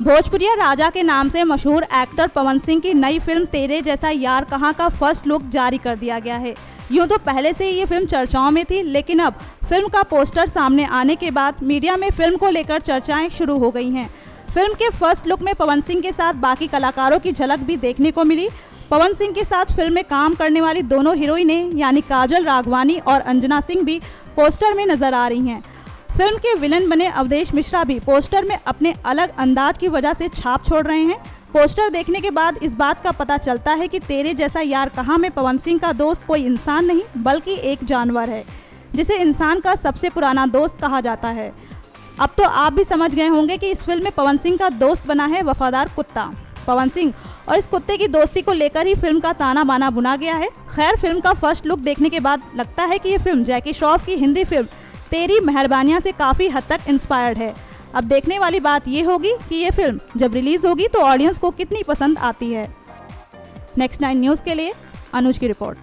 भोजपुरिया राजा के नाम से मशहूर एक्टर पवन सिंह की नई फिल्म तेरे जैसा यार कहाँ का फर्स्ट लुक जारी कर दिया गया है। यूं तो पहले से ही ये फिल्म चर्चाओं में थी, लेकिन अब फिल्म का पोस्टर सामने आने के बाद मीडिया में फिल्म को लेकर चर्चाएं शुरू हो गई हैं। फिल्म के फर्स्ट लुक में पवन सिंह के साथ बाकी कलाकारों की झलक भी देखने को मिली। पवन सिंह के साथ फिल्म में काम करने वाली दोनों हीरोइनें यानी काजल राघवानी और अंजना सिंह भी पोस्टर में नजर आ रही हैं। फिल्म के विलन बने अवधेश मिश्रा भी पोस्टर में अपने अलग अंदाज की वजह से छाप छोड़ रहे हैं। पोस्टर देखने के बाद इस बात का पता चलता है कि तेरे जैसा यार कहाँ में पवन सिंह का दोस्त कोई इंसान नहीं बल्कि एक जानवर है, जिसे इंसान का सबसे पुराना दोस्त कहा जाता है। अब तो आप भी समझ गए होंगे कि इस फिल्म में पवन सिंह का दोस्त बना है वफादार कुत्ता। पवन सिंह और इस कुत्ते की दोस्ती को लेकर ही फिल्म का ताना बाना बुना गया है। खैर, फिल्म का फर्स्ट लुक देखने के बाद लगता है कि ये फिल्म जैकी श्रॉफ की हिंदी फिल्म तेरी मेहरबानियां से काफ़ी हद तक इंस्पायर्ड है। अब देखने वाली बात ये होगी कि ये फिल्म जब रिलीज़ होगी तो ऑडियंस को कितनी पसंद आती है। नेक्स्ट 9 न्यूज़ के लिए अनुज की रिपोर्ट।